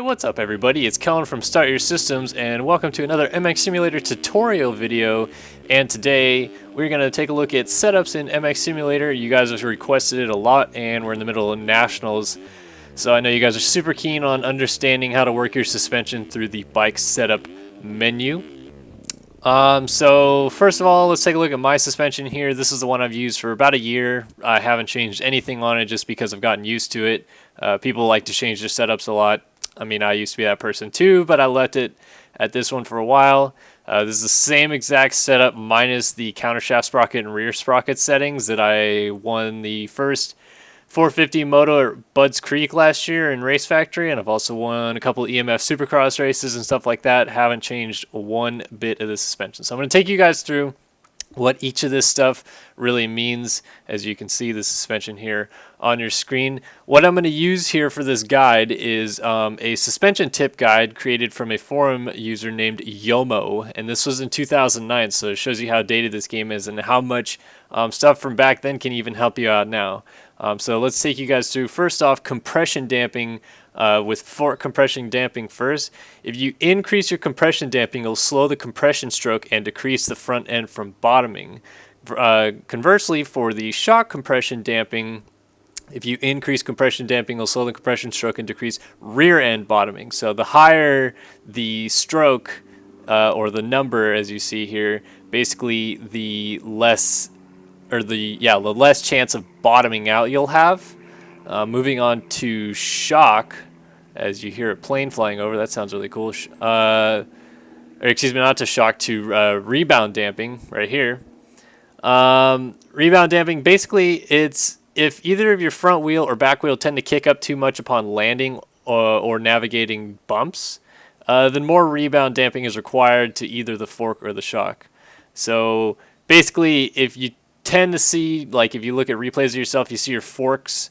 what's up everybody? It's Kellen from Start Your Systems and welcome to another MX Simulator tutorial video. And today we're going to take a look at setups in MX Simulator. You guys have requested it a lot and we're in the middle of Nationals. So I know you guys are super keen on understanding how to work your suspension through the bike setup menu. So first of all, let's take a look at my suspension here. This is the one I've used for about a year. I haven't changed anything on it just because I've gotten used to it. People like to change their setups a lot. I mean, I used to be that person too, but I left it at this one for a while. This is the same exact setup minus the countershaft sprocket and rear sprocket settings that I won the first 450 moto at Budds Creek last year in Race Factory, and I've also won a couple of EMF Supercross races and stuff like that. Haven't changed one bit of the suspension. So I'm going to take you guys through what each of this stuff really means. As you can see the suspension here on your screen. What I'm going to use here for this guide is a suspension tip guide created from a forum user named Yomo, and this was in 2009, so it shows you how dated this game is and how much stuff from back then can even help you out now. So let's take you guys through, first off, compression damping with fork compression damping first. If you increase your compression damping, it'll slow the compression stroke and decrease the front end from bottoming. Conversely, for the shock compression damping, if you increase compression damping, it'll slow the compression stroke and decrease rear end bottoming. So the higher the stroke or the number, as you see here, basically the less less chance of bottoming out you'll have. Moving on to shock, as you hear a plane flying over, that sounds really cool. Or excuse me, not to shock, to rebound damping right here. Rebound damping, basically it's if either of your front wheel or back wheel tend to kick up too much upon landing or navigating bumps, then more rebound damping is required to either the fork or the shock. So basically, if you tend to see, like if you look at replays of yourself, you see your forks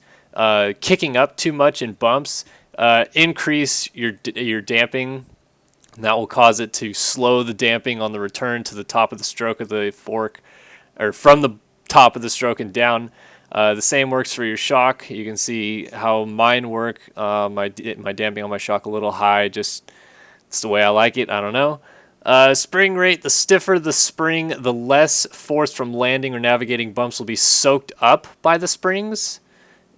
kicking up too much in bumps, increase your damping, and that will cause it to slow the damping on the return to the top of the stroke of the fork, or from the top of the stroke and down. The same works for your shock. You can see how mine work. My damping on my shock a little high, just it's the way I like it. I don't know. Spring rate, the stiffer the spring, the less force from landing or navigating bumps will be soaked up by the springs.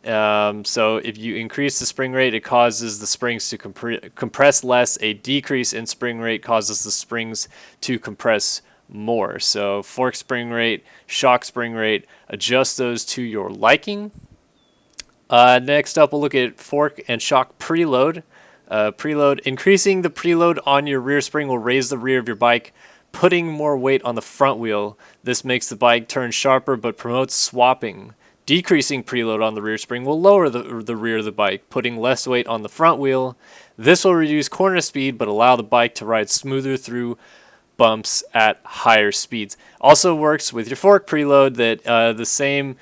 So if you increase the spring rate, it causes the springs to compress less. A decrease in spring rate causes the springs to compress more. So fork spring rate, shock spring rate, adjust those to your liking. Next up, we'll look at fork and shock preload. Preload, increasing the preload on your rear spring will raise the rear of your bike, putting more weight on the front wheel. This makes the bike turn sharper but promotes swapping. Decreasing preload on the rear spring will lower the rear of the bike, putting less weight on the front wheel. This will reduce corner speed but allow the bike to ride smoother through bumps at higher speeds. Also works with your fork preload, that the same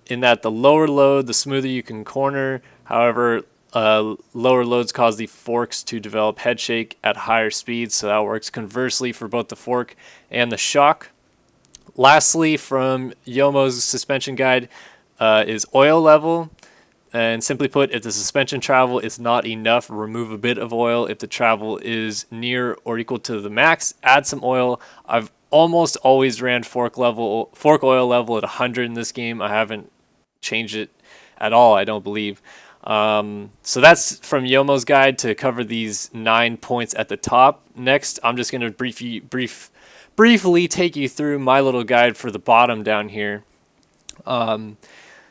in that the lower load, the smoother you can corner. However, lower loads cause the forks to develop head shake at higher speeds, so that works conversely for both the fork and the shock. Lastly, from Yomo's suspension guide is oil level. And simply put, if the suspension travel is not enough, remove a bit of oil. If the travel is near or equal to the max, add some oil. I've almost always ran fork oil level at 100 in this game. I haven't changed it at all, I don't believe. So that's from Yomo's guide to cover these 9 points at the top. Next, I'm just going to briefly take you through my little guide for the bottom down here.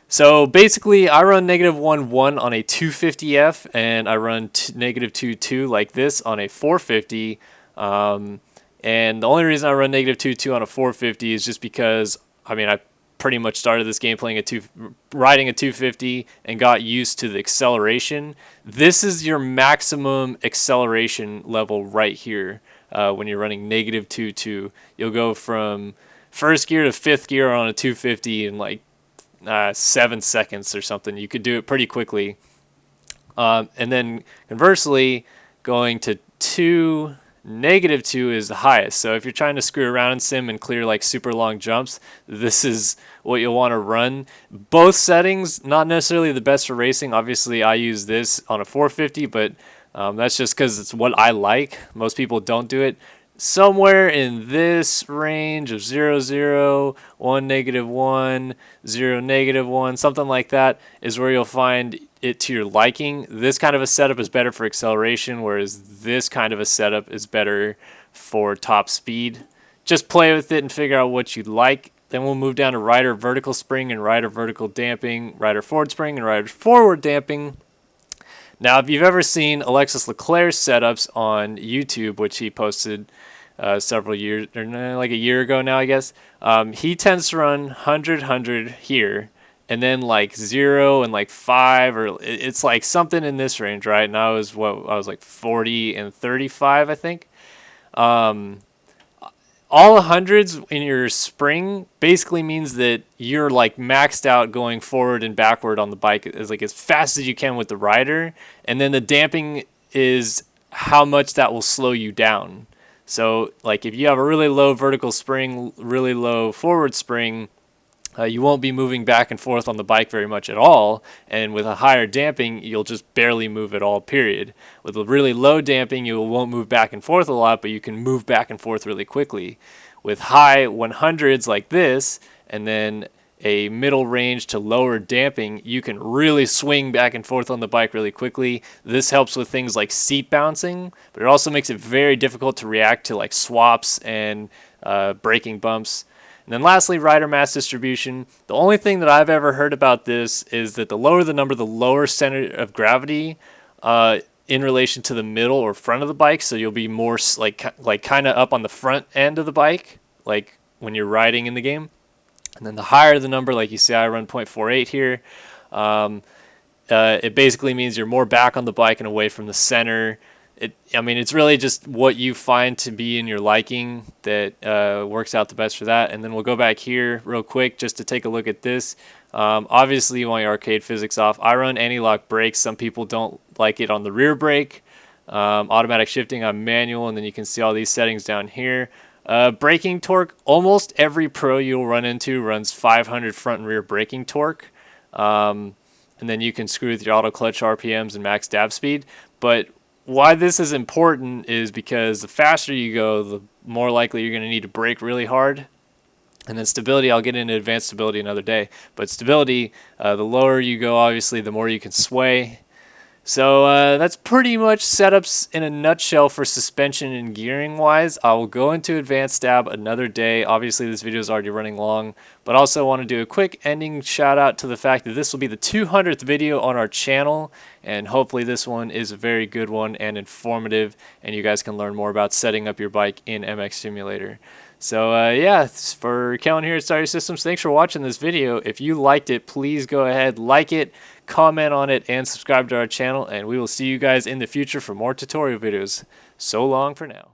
So basically, I run -1.1 on a 250F, and I run -2.2 like this on a 450. And the only reason I run -2.2 on a 450 is just because, I mean, I pretty much started this game playing riding a 250 and got used to the acceleration. This is your maximum acceleration level right here when you're running -2.2. You'll go from first gear to fifth gear on a 250 in like 7 seconds or something. You could do it pretty quickly. And then conversely, going to -2 is the highest. So if you're trying to screw around in sim and clear like super long jumps, this is what you'll want to run. Both settings, not necessarily the best for racing. Obviously I use this on a 450, but That's just because it's what I like. Most people don't do it. Somewhere in this range of 0, 0, 1, -1, 0, -1, something like that is where you'll find it to your liking. This kind of a setup is better for acceleration, whereas this kind of a setup is better for top speed. Just play with it and figure out what you like. Then we'll move down to rider vertical spring and rider vertical damping, rider forward spring and rider forward damping. Now, if you've ever seen Alexis Leclerc's setups on YouTube, which he posted several years, or like a year ago now, I guess, he tends to run 100, 100 here, and then like 0 and like 5, or it's like something in this range, right? And I was like 40 and 35, I think. All hundreds in your spring basically means that you're like maxed out going forward and backward on the bike as fast as you can with the rider, and then the damping is how much that will slow you down. So like if you have a really low vertical spring, really low forward spring, you won't be moving back and forth on the bike very much at all, and with a higher damping, you'll just barely move at all, period. With a really low damping, you won't move back and forth a lot, but you can move back and forth really quickly. With high 100s like this, and then a middle range to lower damping, you can really swing back and forth on the bike really quickly. This helps with things like seat bouncing, but it also makes it very difficult to react to like swaps and braking bumps. And then lastly, rider mass distribution. The only thing that I've ever heard about this is that the lower the number, the lower center of gravity in relation to the middle or front of the bike. So you'll be more like kind of up on the front end of the bike, like when you're riding in the game. And then the higher the number, like you see, I run 0.48 here. It basically means you're more back on the bike and away from the center. It's really just what you find to be in your liking that works out the best for that. And then we'll go back here real quick just to take a look at this. Obviously, you want your arcade physics off. I run anti-lock brakes. Some people don't like it on the rear brake. Automatic shifting on manual, and then you can see all these settings down here. Braking torque, almost every pro you'll run into runs 500 front and rear braking torque. And then you can screw with your auto clutch RPMs and max dab speed. But why this is important is because the faster you go, the more likely you're going to need to brake really hard. And then stability, I'll get into advanced stability another day. But stability, the lower you go, obviously, the more you can sway. So that's pretty much setups in a nutshell for suspension and gearing wise. I will go into advanced stab another day. Obviously this video is already running long, but also want to do a quick ending shout out to the fact that this will be the 200th video on our channel, and hopefully this one is a very good one and informative, and you guys can learn more about setting up your bike in MX Simulator. So yeah, for Kellen here at Starter Systems, thanks for watching this video. If you liked it, please go ahead, like it, comment on it, and subscribe to our channel, and we will see you guys in the future for more tutorial videos. So long for now.